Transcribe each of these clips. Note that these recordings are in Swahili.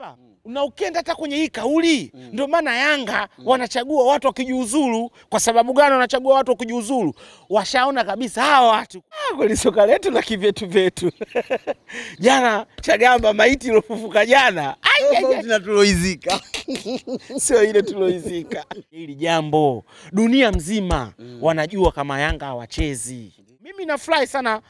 Chagamba, na ukienda hata kwenye hii kauli, ndio maana Yanga wanachagua watu wakijiuzuru. Kwa sababu gani wanachagua watu wakijiuzuru? Washaona kabisa hawa watu kweli soka letu la kivyetu vyetu. Jana Chagamba maiti ilofufuka jana. Tuloizika. Sio ile tuloizika. Hili jambo dunia mzima wanajua kama Yanga hawachezi. Mimi nafurahi sana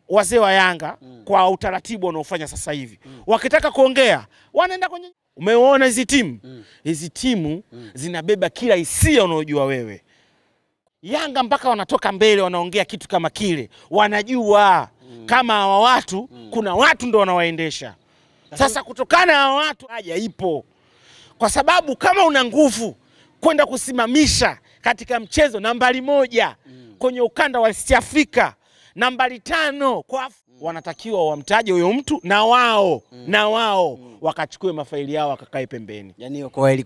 wazee wa Yanga kwa utaratibu wanaofanya sasa hivi. Wakitaka kuongea wanaenda kwenye. Umeona hizi timu? Hizi timu zinabeba kila hisia unayojua wewe. Yanga mpaka wanatoka mbele wanaongea kitu kama kile. Wanajua kama hawa watu kuna watu ndo wanawaendesha. Sasa kutokana na hawa watu haja ipo. Kwa sababu kama una nguvu kwenda kusimamisha katika mchezo nambari 1 kwenye ukanda wa East Africa, nambari 5 kwa wanatakiwa wamtaje huyo mtu na wao wakachukue mafaili yao wakakae pembeni. Yani kwa heli.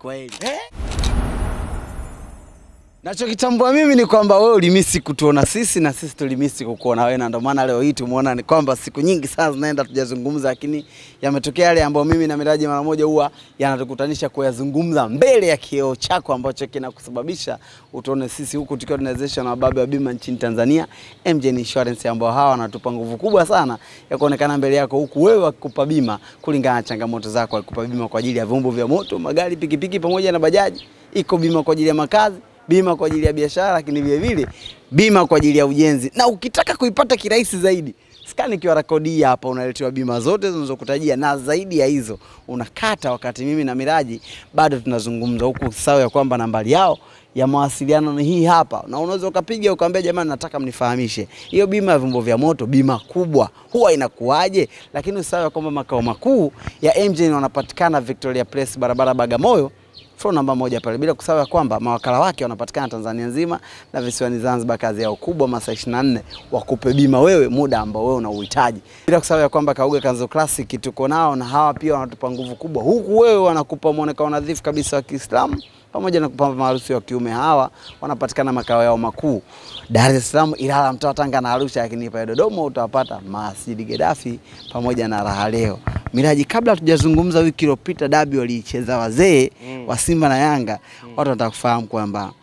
Nachokitambua mimi ni kwamba wewe ulimisi kutuona sisi na sisi tulimisi kukuona wewe, na ndio maana leo hii tumeona ni kwamba siku nyingi sana zinaenda tujazungumza, lakini yametokea yale ambayo mimi na Miraji mara moja huwa yanatukutanisha kuyazungumza mbele ya kioo chako ambacho kinakusababisha utuone sisi huku tukiwa tunawezesha na wababe wa bima nchini Tanzania, MJN Insurance, ambao hawa wanatupa nguvu kubwa sana ya kuonekana mbele yako, huku wewe wakikupa bima kulingana na changamoto zako. Wakikupa bima kwa ajili ya vyombo vya moto, magari, pikipiki pamoja na bajaji. Iko bima kwa ajili ya makazi, bima kwa ajili ya biashara, lakini vile vile bima kwa ajili ya ujenzi. Na ukitaka kuipata kirahisi zaidi, skani QR code hapa, unaletewa bima zote zinazokutajia, na zaidi ya hizo unakata wakati mimi na Miraji bado tunazungumza, huku sawa ya kwamba nambari yao ya mawasiliano ni hii hapa, na unaweza ukapiga ukaambia jamani, nataka mnifahamishe hiyo bima ya vyombo vya moto, bima kubwa huwa inakuaje. Lakini usahau kwamba makao makuu ya MJN wanapatikana Victoria Place, barabara Bagamoyo, floor namba 1 pale, bila kusahau kwamba mawakala wake wanapatikana Tanzania nzima na visiwani Zanzibar. Kazi yao kubwa masaa 24 wakupe bima wewe muda ambao wewe unauhitaji. Bila kusahau kwamba Kauga Kanzo Classic tuko nao, na hawa pia wanatupa nguvu kubwa, huku wewe wanakupa muonekano nadhifu kabisa wa Kiislamu pamoja na kupamba maharusi wa kiume. Hawa wanapatikana makao yao makuu Dar es Salaam, Ilala, Mtwara, Tanga na Arusha, lakini pale Dodoma utawapata Masjid Gaddafi pamoja na Raha Leo. Miraji, kabla tujazungumza wiki iliyopita dabi walicheza wazee wa Simba na Yanga, watu wanataka kufahamu kwamba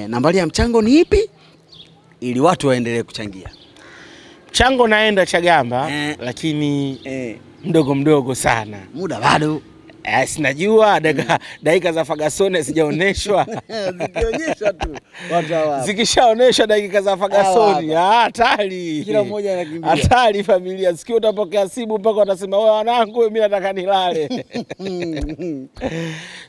nambari ya mchango ni ipi ili watu waendelee kuchangia. Mchango naenda Chagamba, lakini mdogo sana. Muda bado. Sinajua dakika za Ferguson sijaoneshwa. Zikionyeshwa tu watu hawa. Zikishaoneshwa dakika za Ferguson, hatari. Kila mmoja anakimbia. Hatari familia. Sikio utapokea simu mpaka watasema wewe wanangu mimi nataka nilale.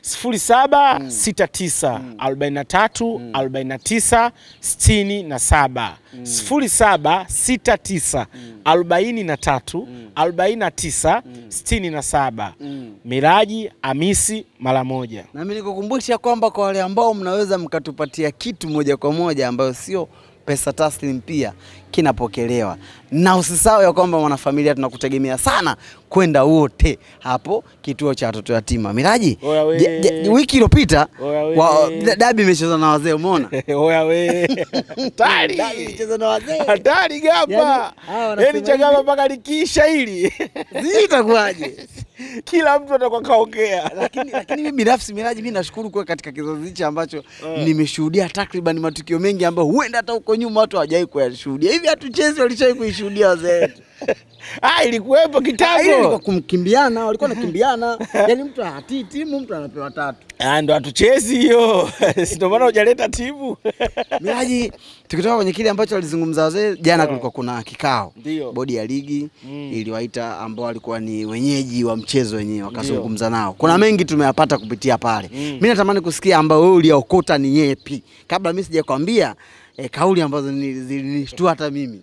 0769 43 49 67. 0769 43 49 67. Miraji Hamisi mara moja. Na mimi nikukumbusha kwamba kwa wale ambao mnaweza mkatupatia kitu moja kwa moja ambayo sio pesa taslim, pia kinapokelewa. Na usisahau ya kwamba wanafamilia tunakutegemea sana kwenda wote hapo kituo cha watoto yatima. Miraji, wiki iliyopita dabi imecheza na wazee, umeona? Oya we. Hatari. Dabi imecheza na wazee. Hatari gapa. Yaani Chagamba mpaka likisha hili. Zitakuaje? Kila mtu atakuwa kaongea. Lakini mimi binafsi Miraji, mimi nashukuru kwa katika kizazi hichi ambacho nimeshuhudia takriban matukio mengi ambayo huenda hata huko nyuma watu hawajawahi kuyashuhudia. Hivi hatuchezi walishawahi kuishuhudia wazee wetu. Ilikuwepo kitambo. Ilikuwa kumkimbiana, walikuwa nakimbiana. Yaani mtu hatii timu, mtu anapewa 3. Ndo hatuchezi hiyo. Ndio maana hujaleta timu. Miraji, tukitoka kwenye kile ambacho walizungumza wazee jana, kulikuwa kuna kikao. Bodi ya ligi iliwaita ambao walikuwa ni wenyeji wa mchezo wenyewe, wakazungumza nao. Kuna mengi tumeyapata kupitia pale. Mimi natamani kusikia ambao wewe uliokota ni yepi, kabla mimi sijakwambia kauli ambazo zilinishtua hata mimi.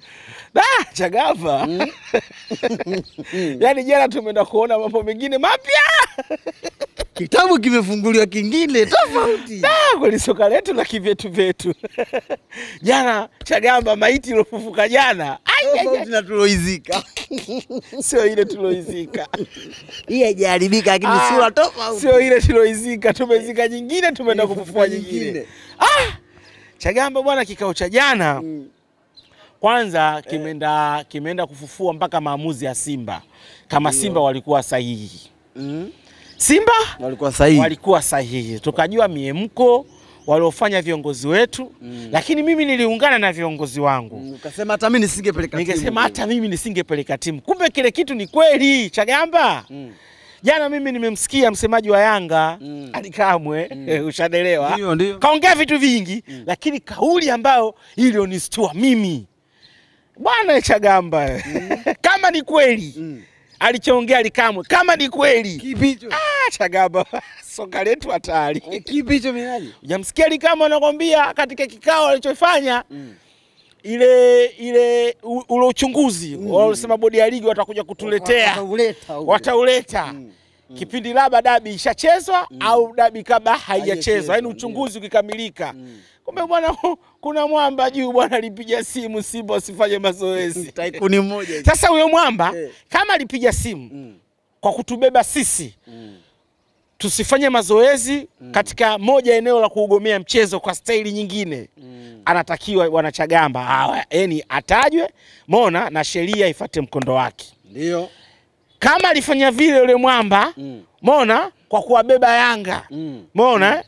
Chagamba. Yaani jana tumeenda kuona mambo mengine mapya. Kitabu kimefunguliwa kingine tofauti. Kweli soka letu la kivyetu vyetu. Jana Chagamba maiti ilofufuka jana. Tofauti na tuloizika. Sio ile tuloizika. Hii haijaribika lakini sura tofauti. Sio ile tuloizika, tumezika nyingine, tumeenda kufufua nyingine. Chagamba bwana, kikao cha jana kwanza kimeenda kufufua mpaka maamuzi ya Simba. Kama Simba walikuwa sahihi. Simba walikuwa sahihi. Tukajua miemko waliofanya viongozi wetu, lakini mimi niliungana na viongozi wangu. Ukasema hata mimi nisingepeleka timu. Ningesema hata mimi nisingepeleka timu. Kumbe kile kitu ni kweli, Chagamba. Jana mimi nimemsikia msemaji wa Yanga Ali Kamwe, ushadelewa. Ndio. Kaongea vitu vingi, lakini kauli ambayo ilionistua mimi. Bwana Chagamba, kama ni kweli alichoongea Ali Kamwe, kama ni kweli. Kipi hicho? Chagamba, soka letu hatari. Kipi hicho Miraji? Hujamsikia Ali Kamwe anakuambia katika kikao alichofanya ile ule uchunguzi walisema bodi ya ligi watakuja kutuletea, watauleta kipindi labda dabi ishachezwa au dabi kabla haijachezwa, yani uchunguzi ukikamilika. Kumbe bwana kuna mwamba juu bwana alipiga simu Simba usifanye mazoezi. Taikuni mmoja. Sasa huyo mwamba kama alipiga simu kwa kutubeba sisi tusifanye mazoezi katika moja eneo la kuugomea mchezo kwa staili nyingine, anatakiwa wanachagamba yani atajwe, umeona, na sheria ifuate mkondo wake. Ndio. Kama alifanya vile yule mwamba, umeona, kwa kuwabeba Yanga, umeona,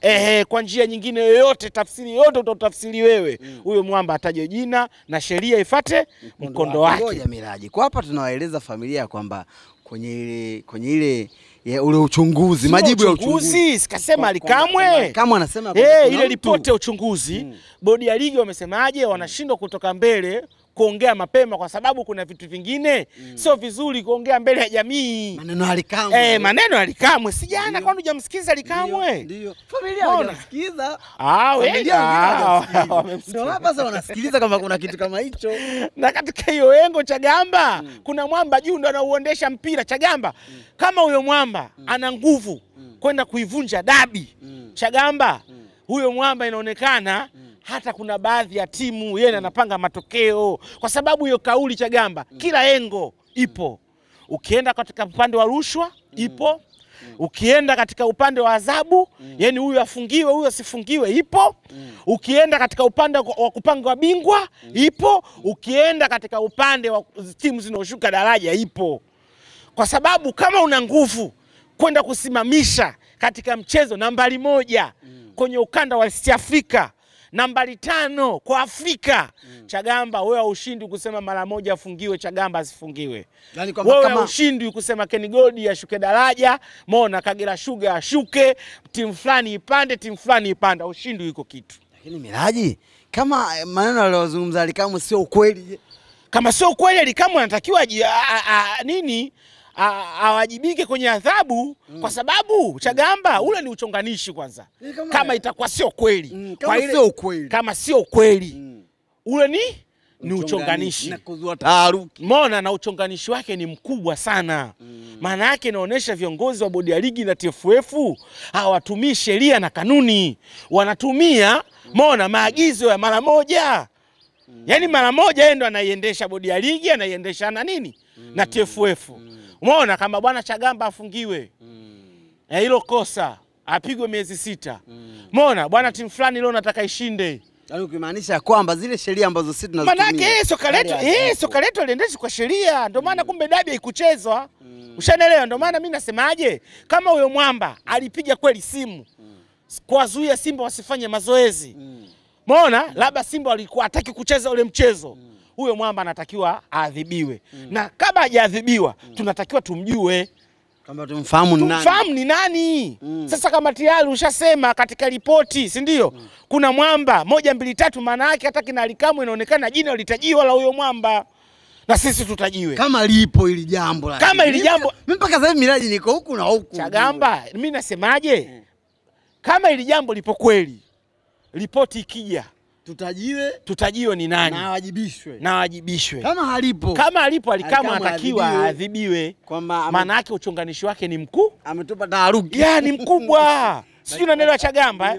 kwa njia nyingine yoyote, tafsiri yote utotafsiri wewe, huyo mwamba atajwe jina na sheria ifuate mkondo wake. Ngoja Miraji, kwa hapa tunawaeleza familia kwamba kwenye ile ule uchunguzi, majibu ya uchunguzi, sikasema Ali Kamwe. Kama anasema ile ripoti ya uchunguzi, bodi ya ligi wamesemaje, wanashindwa kutoka mbele kuongea mapema kwa sababu kuna vitu vingine sio vizuri kuongea mbele ya jamii. Maneno Ali Kamwe. Maneno Ali Kamwe. Si jana kwani hujamsikiza Ali Kamwe? Ndio. Familia wanasikiza. Wewe ndio hapa sasa wanasikiliza kama kuna kitu kama hicho. Na katika hiyo engo Chagamba, kuna mwamba juu ndo anauondesha mpira Chagamba. Kama huyo mwamba ana nguvu kwenda kuivunja dabi Chagamba, huyo mwamba inaonekana hata kuna baadhi ya timu yeye anapanga matokeo, kwa sababu hiyo kauli Chagamba kila engo ipo. Ukienda katika upande wa rushwa ipo, ukienda katika upande wa adhabu, yani huyu afungiwe huyu asifungiwe ipo, ukienda katika upande wa kupanga wa bingwa ipo, ukienda katika upande wa timu zinazoshuka daraja ipo. Kwa sababu kama una nguvu kwenda kusimamisha katika mchezo nambari 1 kwenye ukanda wa East Africa, nambari 5 kwa Afrika, Chagamba wewe ushindi kusema mara moja afungiwe Chagamba asifungiwe. Yani kwamba wewe ushindi kusema Ken Gold ashuke daraja, Mona Kagera Sugar ashuke, timu fulani ipande, timu fulani ipande, ushindi yuko kitu. Lakini Miraji, kama maneno aliyozungumza Ali Kamwe sio ukweli, kama sio ukweli Ali Kamwe anatakiwa awajibike kwenye adhabu, kwa sababu Chagamba ule ni uchonganishi kwanza. Kama itakuwa sio kweli, kama sio kweli ule ni uchonganishi na kuzua taharuki. Umeona, na uchonganishi wake ni mkubwa sana. Maana yake inaonyesha viongozi wa bodi ya ligi na TFF hawatumii sheria na kanuni, wanatumia maagizo ya mara moja. Yani mara moja yeye ndo anaiendesha bodi ya ligi, anaiendesha na na TFF. Umeona, kama bwana Chagamba afungiwe hilo kosa, apigwe miezi 6. Umeona, bwana timu fulani leo nataka ishinde. Yaani ukimaanisha kwamba zile sheria ambazo sisi tunazitumia. Maana yake soka letu liendeshwe kwa sheria, ndio maana kumbe dabi haikuchezwa. Ushaelewa? Ndio maana mimi nasemaje, kama huyo mwamba alipiga kweli simu kuwazuia Simba wasifanye mazoezi. Umeona, labda Simba walikuwa hataki kucheza ule mchezo. Huyo mwamba anatakiwa aadhibiwe. Na kama hajaadhibiwa, tunatakiwa tumjue. Kama tumfahamu ni nani. Sasa kama tayari ushasema katika ripoti, si ndio? Kuna mwamba 1 2 3, maana yake hata kina Ali Kamwe inaonekana jina litajiwa la huyo mwamba. Na sisi tutajiwe. Kama lipo ili jambo la. Kama ili jambo, mimi mpaka sasa Miraji niko huku na huku. Chagamba, mimi nasemaje? Kama ili jambo lipo kweli, ripoti ikija, tutajiwe ni nani na wajibishwe. Kama halipo Ali Kamwe anatakiwa aadhibiwe. Maana yake uchonganishi wake ni mkuu, ametupa taharuki. Ni mkubwa. Sijui unaelewa Chagamba.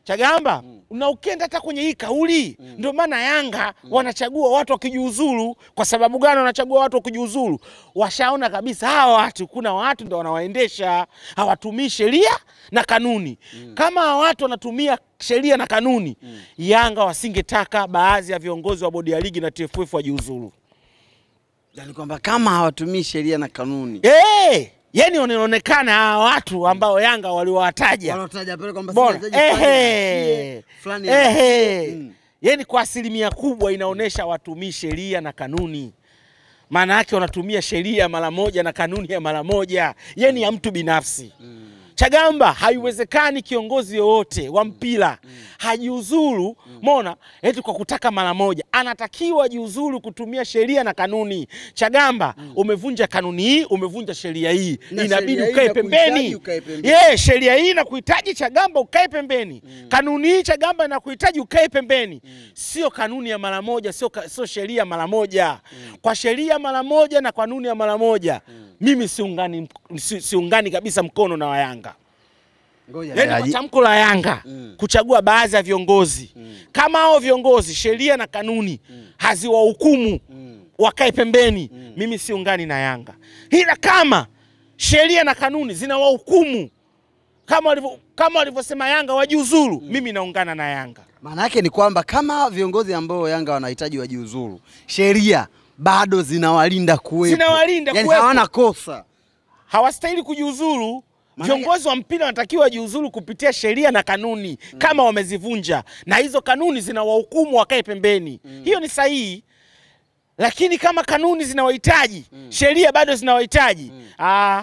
Chagamba, na ukienda hata kwenye hii kauli, ndio maana Yanga wanachagua watu wakijiuzuru. Kwa sababu gani wanachagua watu wakijiuzuru? Washaona kabisa hawa watu, kuna watu ndio wanawaendesha, hawatumii sheria na kanuni. Kama hawa watu wanatumia sheria na kanuni, Yanga wasingetaka baadhi ya viongozi wa bodi ya ligi na TFF wajiuzuru. Yaani kwamba kama hawatumii sheria na kanuni. yani wanaonekana hawa watu ambao Yanga waliowataja. Walotaja pale kwamba sasa fulani. Yani kwa asilimia kubwa inaonesha watumii sheria na kanuni. Maana yake wanatumia sheria mara moja na kanuni ya mara moja. Yani ya mtu binafsi. Chagamba, haiwezekani kiongozi yoyote wa mpira hajiuzuru, umeona, eti kwa kutaka mara moja. Anatakiwa jiuzuru kutumia sheria na kanuni. Chagamba, umevunja kanuni hii, umevunja sheria hii. Inabidi ukae pembeni. Sheria hii inakuhitaji Chagamba ukae pembeni. Kanuni hii Chagamba inakuhitaji ukae pembeni. Sio kanuni ya mara moja, sio sheria mara moja. Kwa sheria mara moja na kanuni ya mara moja, mimi siungani kabisa mkono na wa Yanga. Yani kwa tamko la Yanga kuchagua baadhi ya viongozi, kama hao viongozi sheria na kanuni haziwahukumu wakae pembeni, mimi siungani na Yanga. Ila kama sheria na kanuni zinawahukumu kama walivyosema Yanga wajiuzuru, mimi naungana na Yanga. Maana yake ni kwamba kama viongozi ambao Yanga wanahitaji wajiuzuru, sheria bado zinawalinda kuwepo. Yani hawana kosa. Hawastahili kujiuzuru. Viongozi wa mpira wanatakiwa wajiuzuru kupitia sheria na kanuni kama wamezivunja, na hizo kanuni zinawahukumu wakae pembeni. Hiyo ni sahihi. Lakini kama kanuni zinawahitaji, sheria bado zinawahitaji,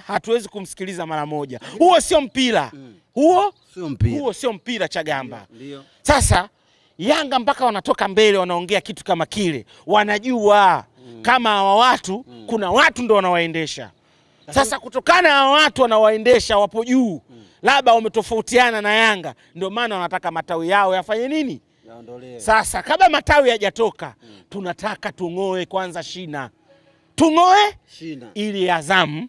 hatuwezi kumsikiliza mara moja. Huo sio mpira. Huo sio mpira Chagamba. Sasa Yanga mpaka wanatoka mbele wanaongea kitu kama kile, wanajua kama hawa watu kuna watu ndo wanawaendesha. Sasa kutokana na watu wanawaendesha wapo juu, labda wametofautiana na Yanga, ndio maana wanataka matawi yao yafanye nini? Yaondolewe. Sasa kabla matawi hayajatoka, tunataka tung'oe kwanza shina. Tung'oe shina ili Azam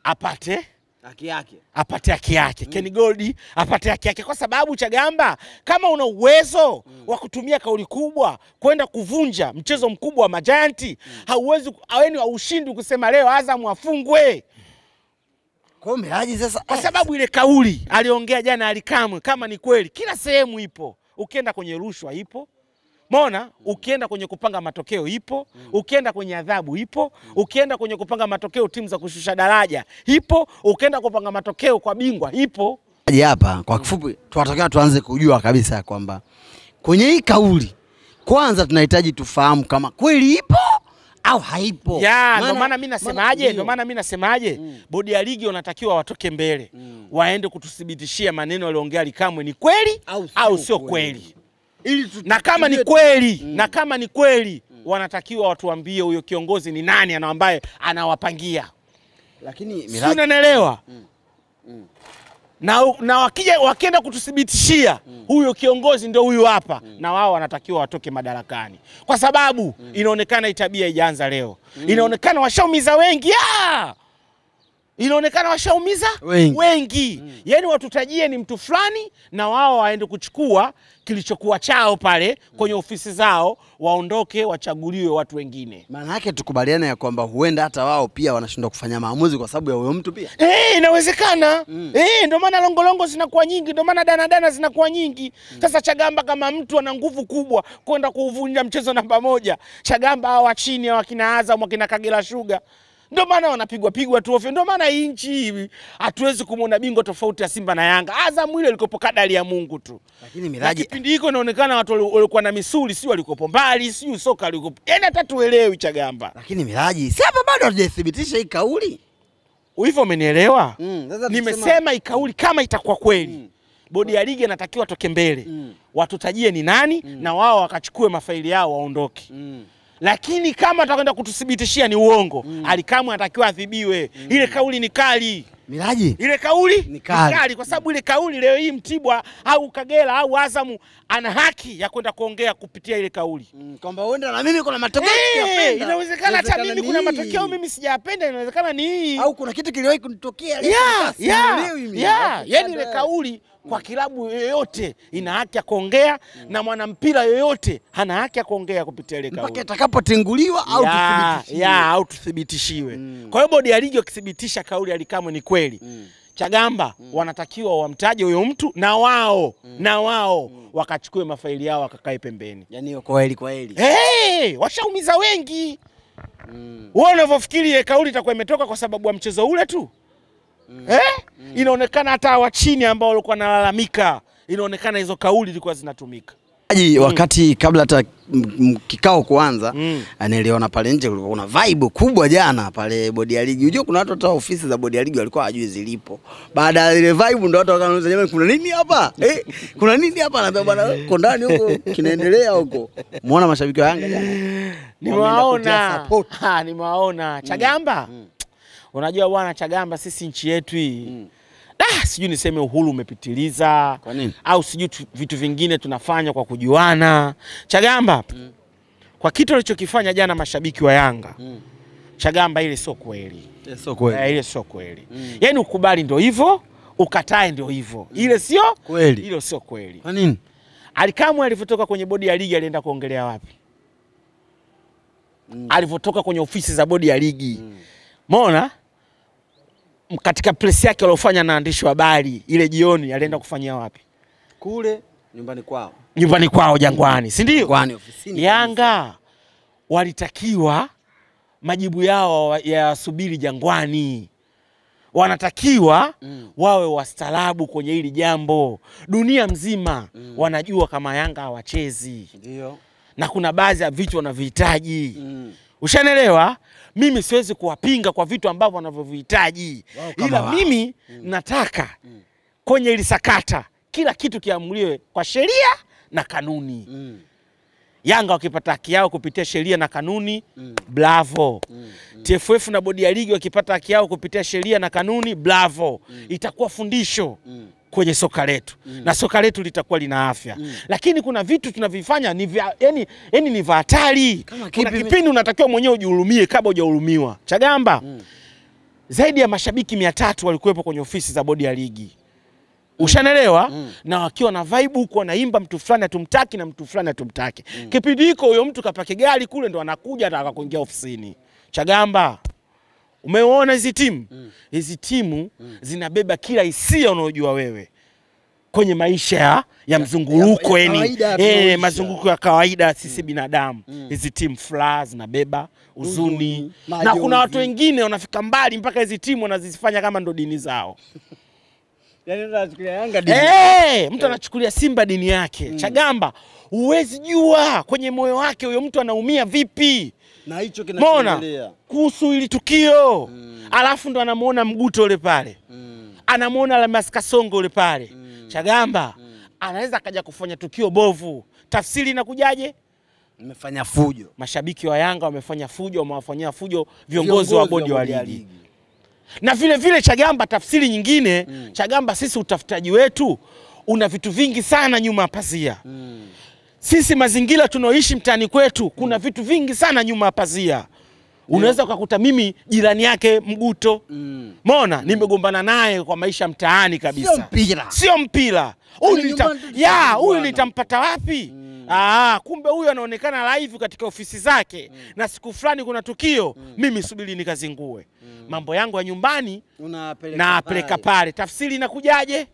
apate haki yake. Apate haki yake. Kenny Gold apate haki yake, kwa sababu Chagamba, kama una uwezo wa kutumia kauli kubwa kwenda kuvunja mchezo mkubwa wa Majianti, hauwezi ushindi kusema leo Azam afungwe. Haji sasa, kwa sababu ile kauli aliongea jana Alikamwe, kama ni kweli, kila sehemu ipo. Ukienda kwenye rushwa ipo. Mona, ukienda kwenye kupanga matokeo ipo, ukienda kwenye adhabu ipo, ukienda kwenye kupanga matokeo timu za kushusha daraja ipo, ukienda kupanga matokeo kwa bingwa ipo. Hapa kwa kifupi tunataka tuanze kujua kabisa kwamba kwenye hii kauli kwanza tunahitaji tufahamu kama kweli ipo au haipo. Ndio maana mimi nasemaje, bodi ya ligi wanatakiwa watoke mbele, waende kututhibitishia maneno aliongea Alikamwe ni kweli au sio kweli. Na kama ni kweli, wanatakiwa watuambie huyo kiongozi ni nani ambaye anawapangia. Lakini unanielewa? Na wakienda kututhibitishia huyo kiongozi ndio huyu hapa, na wao wanatakiwa watoke madarakani. Kwa sababu inaonekana itabia haijaanza leo. Inaonekana washaumiza wengi. Inaonekana washaumiza wengi. Yani watutajie ni mtu fulani, na wao waende kuchukua kilichokuwa chao pale kwenye ofisi zao, waondoke, wachaguliwe watu wengine. Maana yake tukubaliane ya kwamba huenda hata wao pia wanashindwa kufanya maamuzi kwa sababu ya huyo mtu pia. Inawezekana. Ndio maana longolongo zinakuwa nyingi, ndio maana dana zinakuwa nyingi. Sasa Chagamba kama mtu ana nguvu kubwa kwenda kuvunja mchezo namba 1, Chagamba hawa chini hawa kina Azam, kina Kagera Sugar, ndio maana wanapigwa tu ovyo. Ndio maana nchi hatuwezi kumuona bingwa tofauti ya Simba na Yanga. Azam ile ilikopo kadari ya Mungu tu. Lakini Miraji, kipindi hiko inaonekana watu walikuwa na misuli, si walikopo mbali, si soka walikopo. Yaani hata tuelewi Chagamba. Lakini Miraji, si hapa bado hatujathibitisha hii kauli. Hivyo umenielewa? Nimesema hii kauli kama itakuwa kweli, bodi ya ligi inatakiwa toke mbele. Watutajie ni nani, na wao wakachukue mafaili yao waondoke. Lakini kama atakwenda kututhibitishia ni uongo, Alikamwe anatakiwa adhibiwe. Ile kauli ni kali. Miraji, ile kauli ni kali kwa sababu ile kauli leo hii Mtibwa au Kagera au Azamu ana haki ya kwenda kuongea kupitia ile kauli. Kwamba huenda na mimi kuna matokeo sijapenda. Inawezekana hata mimi kuna matokeo mimi sijapenda, inawezekana ni hii. Au kuna kitu kiliwahi kunitokea. Yani ile kauli kwa kilabu yoyote ina haki ya kuongea, na mwanampira yoyote hana haki ya kuongea kupitia ile kauli. Mpaka itakapotenguliwa au tuthibitishiwe. Au tuthibitishiwe. Kwa hiyo bodi ya ligi wakithibitisha kauli Alikamwe ni kweli, Chagamba wanatakiwa wamtaje huyo mtu, na wao wakachukue mafaili yao wakakae pembeni. Yani kwa heli. Washaumiza wengi. Wewe unavyofikiri kauli itakuwa imetoka kwa sababu ya mchezo ule tu? Inaonekana hata wa chini ambao walikuwa nalalamika, inaonekana hizo kauli zilikuwa zinatumika. Wakati kabla hata kikao kuanza, niliona pale nje kulikuwa kuna vibe kubwa jana pale bodi ya ligi. Unajua kuna watu hata ofisi za bodi ya ligi walikuwa hawajui zilipo. Baada ya ile vibe ndio watu wakaanza jamani, kuna nini hapa? Kuna nini hapa? Anambia bwana uko ndani huko kinaendelea huko. Muona mashabiki wa Yanga jana? Nimewaona. Chagamba. Unajua bwana Chagamba, sisi nchi yetu hii sijui niseme uhuru umepitiliza au sijui vitu vingine tunafanya kwa kujuana. Chagamba, kwa kitu alichokifanya jana mashabiki wa Yanga, Chagamba, ile sio kweli. Ile sio kweli. Yaani ukubali ndio hivyo, ukatae ndio hivyo. Ile sio kweli. Ile sio kweli. Kwa nini? Alikamwe alivotoka kwenye bodi ya ligi alienda kuongelea wapi? Alivotoka kwenye ofisi za bodi ya ligi. Umeona? Katika press yake alofanya na waandishi wa habari ile jioni alienda kufanyia wapi? Kule nyumbani kwao. Nyumbani kwao Jangwani, si ndio? Jangwani ofisini. Yanga walitakiwa majibu yao yasubiri Jangwani. Wanatakiwa wawe wastaarabu kwenye hili jambo. Dunia mzima wanajua kama Yanga hawachezi. Ndio. Na kuna baadhi ya vitu wanavihitaji. Ushanelewa? Mimi siwezi kuwapinga kwa vitu ambavyo wanavyovihitaji. Ila mimi nataka kwenye ili sakata kila kitu kiamuliwe kwa sheria na kanuni. Yanga wakipata haki yao kupitia sheria na kanuni, bravo. TFF na bodi ya ligi wakipata haki yao kupitia sheria na kanuni, bravo. Itakuwa fundisho kwenye soka letu. Na soka letu litakuwa lina afya. Lakini kuna vitu tunavifanya ni yani ni hatari. Kuna kipindi unatakiwa mwenyewe ujihurumie kabla hujahurumiwa. Chagamba, zaidi ya mashabiki 300 walikuwepo kwenye ofisi za bodi ya ligi. Ushanelewa? Na wakiwa na vibe huko wanaimba mtu fulani atumtaki na mtu fulani atumtaki. Kipindi hiko huyo mtu kapake gari kule ndo anakuja ataka kuingia ofisini. Chagamba, umeona hizi timu? Hizi timu zinabeba kila hisia unayojua wewe kwenye maisha ya mzunguruko, yani mazunguko ya kawaida sisi binadamu. Hizi timu furaha zinabeba huzuni, na kuna watu wengine wanafika mbali mpaka hizi timu wanazifanya kama ndo dini zao. Yaani anachukulia Yanga dini. Mtu anachukulia Simba dini yake. Chagamba, huwezi jua kwenye moyo wake huyo mtu anaumia vipi. Na hicho kinachoendelea kuhusu ili tukio. Alafu ndo anamuona Mguto ule pale. Anamuona Almas Kasongo ule pale. Chagamba, anaweza kaja kufanya tukio bovu. Tafsiri inakujaje? Nimefanya fujo. Mashabiki wa Yanga wamefanya fujo, wamewafanyia fujo viongozi wa bodi wa ligi. Na vile vile Chagamba, tafsiri nyingine, Chagamba, sisi utafutaji wetu una vitu vingi sana nyuma pazia. Sisi mazingira tunaoishi mtaani kwetu kuna vitu vingi sana nyuma pazia. Unaweza ukakuta mimi jirani yake Mguto. Umeona? Nimegombana naye kwa maisha mtaani kabisa. Sio mpira. Huyu nitampata wapi? Kumbe huyu anaonekana live katika ofisi zake na siku fulani kuna tukio, mimi subiri nikazingue. Mambo yangu ya nyumbani napeleka pale. Tafsiri inakujaje?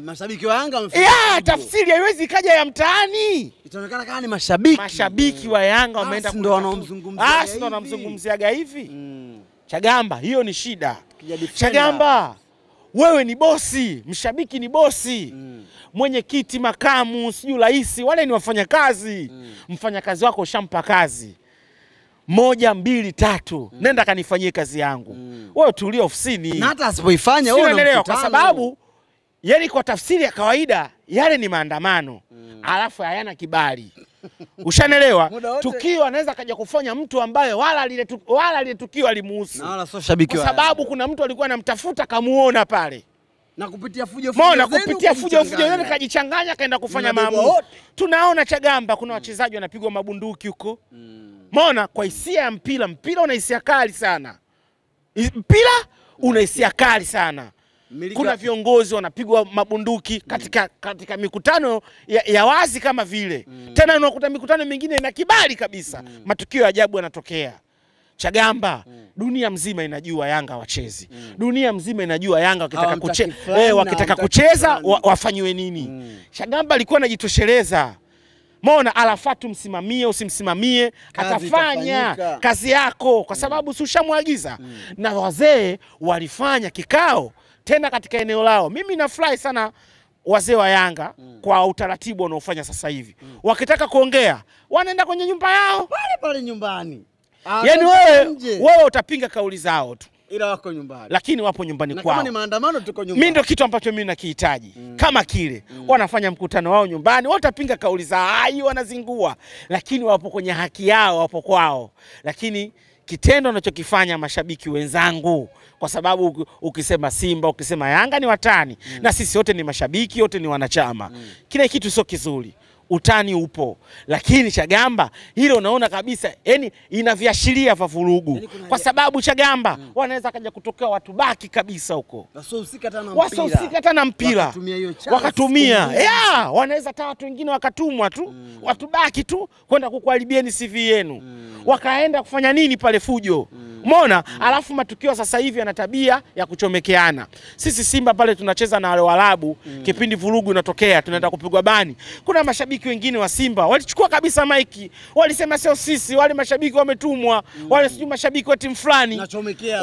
Mashabiki wa Yanga wamefanya. Tafsiri haiwezi kaja ya mtaani. Itaonekana kama ni mashabiki wa Yanga wameenda ndo wanaomzungumzia. Ndo wanamzungumziaga hivi. Chagamba, hiyo ni shida. Chagamba, wewe ni bosi, mshabiki ni bosi. Mwenyekiti, makamu, sijui rais, wale ni wafanyakazi. Mfanyakazi wako shampa kazi 1, 2, 3. Nenda kanifanyie kazi yangu. Wewe tulia ofisini. Na hata asipoifanya wewe unamkutana. Kwa sababu yani kwa tafsiri ya kawaida yale ni maandamano. Alafu hayana kibali. Ushanelewa? Tukio anaweza kaja kufanya mtu ambaye wala lile tukio alimuhusu. Na wala sio shabiki wa. Kwa sababu kuna mtu alikuwa anamtafuta kamuona pale. Na kupitia fujo yeye kajichanganya kaenda kufanya maamuzi. Tunaona Chagamba kuna wachezaji wanapigwa mabunduki huko. Umeona? Kwa hisia ya mpira una hisia kali sana. Mpira una hisia kali sana. Kuna viongozi wanapigwa mabunduki katika mikutano ya wazi kama vile. Tena unakuta mikutano mingine ina kibali kabisa. Matukio ya ajabu yanatokea. Chagamba, dunia mzima inajua Yanga wachezi. Dunia mzima inajua Yanga wakitaka kucheza wafanywe nini. Chagamba alikuwa anajitosheleza. Umeona? Alafatu msimamie usimsimamie, atafanya kazi yako kwa sababu si ushamwagiza. Na wazee walifanya kikao tena katika eneo lao. Mimi nafurahi sana wazee wa Yanga kwa utaratibu wanaofanya sasa hivi. Wakitaka kuongea, wanaenda kwenye nyumba yao pale nyumbani. Yaani wewe utapinga kauli zao tu, ila wako nyumbani. Lakini wapo nyumbani kwao. Kama ni maandamano tuko nyumbani. Mimi ndio kitu ambacho mimi nakihitaji. Kama kile wanafanya mkutano wao nyumbani, watapinga kauli za hai, wanazingua, lakini wapo kwenye haki yao, wapo kwao. Lakini kitendo wanachokifanya mashabiki wenzangu, kwa sababu ukisema Simba, ukisema Yanga ni watani, na sisi wote ni mashabiki, wote ni wanachama. Kile kitu sio kizuri. Utani upo, lakini Chagamba hilo unaona kabisa, yani inaviashiria vya vurugu, kwa sababu Chagamba wanaweza kaja kutokea watu baki kabisa huko, wasihusika hata na mpira, wakatumia wanaweza hata watu wengine wakatumwa tu watu baki tu kwenda kukuharibieni CV yenu, wakaenda kufanya nini pale, fujo. Umeona? Alafu matukio sasa hivi yana tabia ya kuchomekeana. Sisi Simba pale tunacheza na wale Waarabu, kipindi vurugu inatokea tunaenda kupigwa bani. Kuna mashabiki wengine wa Simba walichukua kabisa maiki, walisema sio sisi, wale mashabiki wametumwa, wale sijui mashabiki wa timu fulani.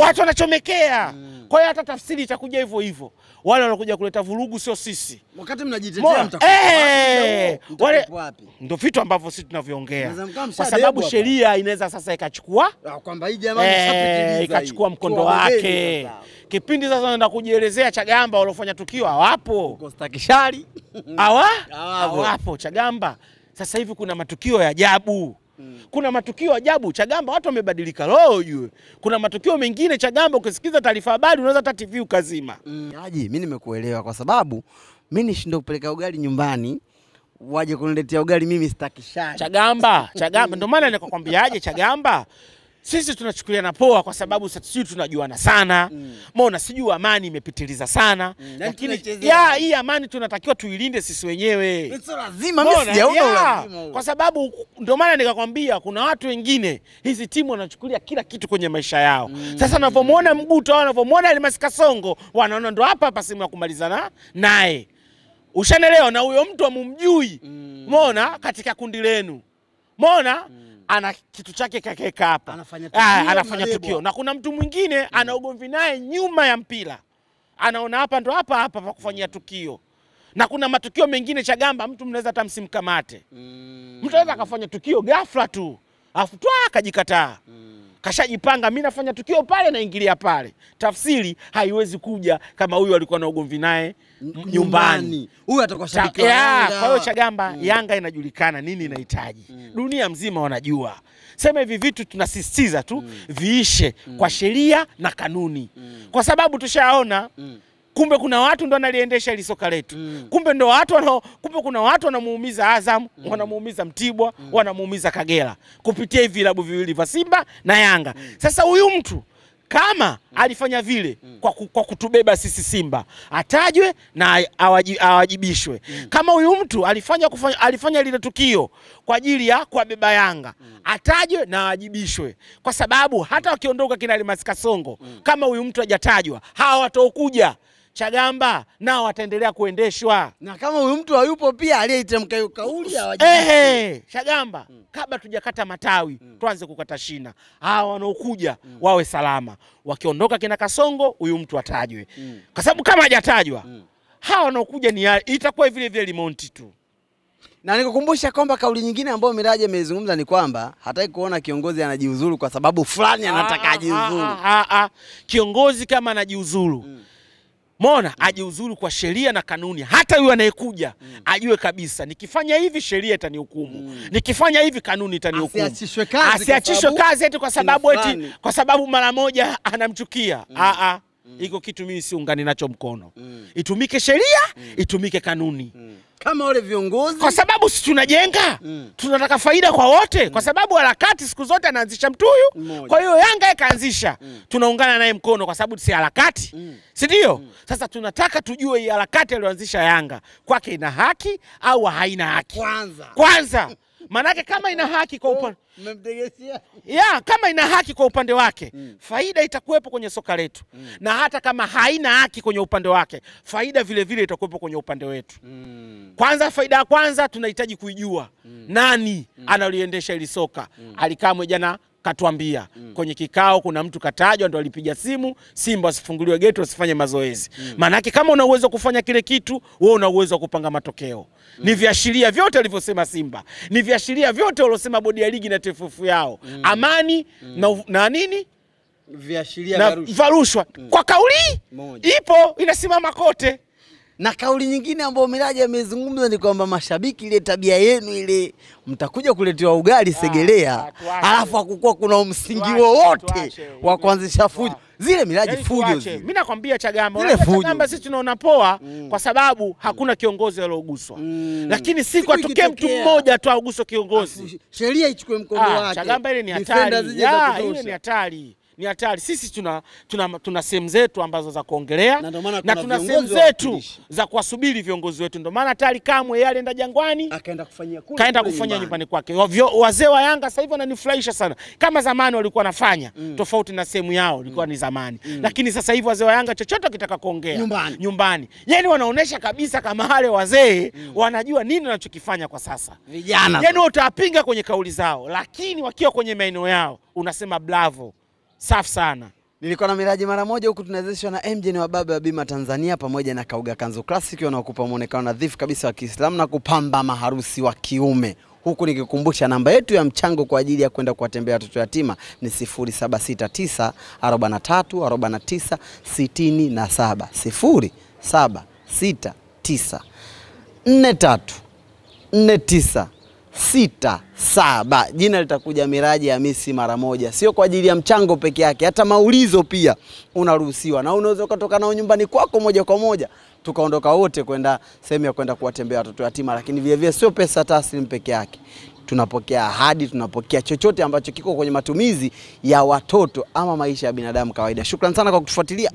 Watu wanachomekea. Kwa hiyo hata tafsiri itakuja hivyo hivyo. Wale wanakuja kuleta vurugu sio sisi. Wakati mnajitetea mtakuwa wapi? Ndio vitu ambavyo sisi tunavyoongea. Kwa sababu sheria inaweza sasa ikachukua kwamba hii jamani shapitiliza, ikachukua mkondo wake. Kipindi sasa wanaenda kujielezea Chagamba walofanya tukio hawapo. Uko stakishari. Hawapo Chagamba. Sasa hivi kuna matukio ya ajabu. Kuna matukio ajabu Chagamba, watu wamebadilika roho ujue. Kuna matukio mengine Chagamba ukisikiza taarifa habari unaweza hata TV ukazima. Haji, mimi nimekuelewa, kwa sababu mimi nishindo kupeleka ugali nyumbani, waje kuniletea ugali mimi stakishari. Chagamba ndio maana nikakwambiaje Chagamba. Sisi tunachukulia na poa kwa sababu sisi tunajuana sana. Mbona sijui amani imepitiliza sana. Lakini hii amani tunatakiwa tuilinde sisi wenyewe. Sio lazima mimi sijaona lazima. Kwa sababu ndio maana nikakwambia kuna watu wengine hizi timu wanachukulia kila kitu kwenye maisha yao. Sasa unavyomuona Mguto au unavyomuona Almasi Kasongo, wanaona ndo hapa simu ya kumalizana naye. Ushanelewa, na huyo mtu amumjui. Umeona katika kundi lenu. Umeona? Ana kitu chake kakeka hapa. Anafanya tukio. Na kuna mtu mwingine ana ugomvi naye nyuma ya mpira. Anaona hapa ndo hapa pa kufanyia tukio. Na kuna matukio mengine Chagamba mtu mnaweza hata msimkamate. Mtu anaweza akafanya tukio ghafla tu, afu akajikataa. Kashajipanga, mimi nafanya tukio pale na ingilia pale. Tafsiri haiwezi kuja kama huyu alikuwa na ugomvi naye nyumbani. Huyu atakuwa shabiki wa Yanga. Kwa hiyo Chagamba Yanga inajulikana nini inahitaji. Dunia mzima wanajua. Sema hivi vitu tunasisitiza tu viishe kwa sheria na kanuni. Kwa sababu tushaona kumbe kuna watu ndo wanaliendesha ile soka letu. Kumbe kuna watu wanamuumiza Azam, wanamuumiza Mtibwa, wanamuumiza Kagera kupitia hivi vilabu viwili vya Simba na Yanga. Sasa huyu mtu kama alifanya vile kwa kutubeba sisi Simba, atajwe na awajibishwe. Kama huyu mtu alifanya lile tukio kwa ajili ya kuwabeba Yanga, atajwe na awajibishwe. Kwa sababu hata wakiondoka kina Almasi Kasongo, kama huyu mtu hajatajwa, hawa wataokuja Chagamba nao wataendelea kuendeshwa. Na kama huyu mtu hayupo pia aliyeitamka hiyo kauli awajibishwe. Chagamba kabla tujakata matawi tuanze kukata shina. Hawa wanaokuja wawe salama. Wakiondoka kina Kasongo huyu mtu atajwe. Kwa sababu kama hajatajwa hawa wanaokuja ni itakuwa vile vile limonti tu. Na nikukumbusha kwamba kauli nyingine ambayo Miraji amezungumza ni kwamba hataki kuona kiongozi anajiuzuru kwa sababu fulani anataka ajiuzuru. Kiongozi kama anajiuzuru, Mona ajiuzuru kwa sheria na kanuni. Hata yule anayekuja ajue kabisa nikifanya hivi sheria itanihukumu. Nikifanya hivi kanuni itanihukumu. Asiachishwe kazi eti kwa sababu mara moja anamchukia. Iko kitu mimi siungani nacho mkono. Itumike sheria, itumike kanuni. Kama wale viongozi, kwa sababu si tunajenga, tunataka faida kwa wote. Kwa sababu harakati siku zote anaanzisha mtu huyu. Kwa hiyo Yanga ikaanzisha, tunaungana naye mkono kwa sababu si harakati. Si ndio? Sasa tunataka tujue hii harakati aliyoanzisha Yanga kwake ina haki au haina haki. Kwanza. Manake kama ina haki kwa upande kama ina haki kwa upande wake, faida itakuwepo kwenye soka letu. Na hata kama haina haki kwenye upande wake, faida vile vile itakuwepo kwenye upande wetu. Kwanza, faida ya kwanza tunahitaji kuijua nani analiendesha ili soka. Alikamwe jana katuambia kwenye kikao kuna mtu katajwa ndo alipiga simu Simba wasifunguliwe geti wasifanye mazoezi. Maana yake kama una uwezo kufanya kile kitu, wewe una uwezo wa kupanga matokeo. Ni viashiria vyote alivyosema Simba. Ni viashiria vyote walosema bodi ya ligi na TFF yao. Amani na nini? Viashiria varushwa. Kwa kauli ipo inasimama kote. Na kauli nyingine ambayo Miraji amezungumza ni kwamba mashabiki, ile tabia yenu ile mtakuja kuletewa ugali Segerea, alafu hakukuwa kuna msingi wowote wa kuanzisha fujo. Zile Miraji fujo zile. Mimi nakwambia Chagamba, Chagamba sisi tunaona poa kwa sababu hakuna kiongozi aliyoguswa. Lakini siku atokee mtu mmoja tu aguswe kiongozi, sheria ichukue mkondo wake. Chagamba ile ni hatari. Ile ni hatari. Ni hatari. Sisi tuna sehemu zetu ambazo za kuongelea na tuna sehemu zetu za kuwasubiri viongozi wetu. Ndio maana Tali Kamwe yeye alienda Jangwani kaenda kufanya nyumbani kwake. Wazee wa Yanga sasa hivi wananifurahisha sana. Kama zamani walikuwa wanafanya tofauti na sehemu yao ilikuwa ni zamani. Lakini sasa hivi wazee wa Yanga chochote kitaka kuongea nyumbani. Yaani wanaonesha kabisa kama wale wazee wanajua nini wanachokifanya kwa sasa. Vijana. Yaani utawapinga kwenye kauli zao, lakini wakiwa kwenye maeneo yao unasema bravo. Safi sana. Nilikuwa na Miraji mara moja huku tunawezeshwa na MJ wa baba wa bima Tanzania pamoja na Kauga Kanzo Classic wanaokupa muonekano nadhifu kabisa wa Kiislamu na kupamba maharusi wa kiume. Huku nikikumbusha namba yetu ya mchango kwa ajili ya kwenda kuwatembea watoto yatima ni 0769 43 49 67. 0769 43 49 67. Jina litakuja Miraji Hamisi mara moja. Sio kwa ajili ya mchango peke yake, hata maulizo pia unaruhusiwa. Na unaweza kutoka nao nyumbani kwako moja kwa moja. Tukaondoka wote kwenda sehemu ya kwenda kuwatembea watoto yatima, lakini vile vile sio pesa taslim peke yake. Tunapokea ahadi, tunapokea chochote ambacho kiko kwenye matumizi ya watoto ama maisha ya binadamu kawaida. Shukrani sana kwa kutufuatilia.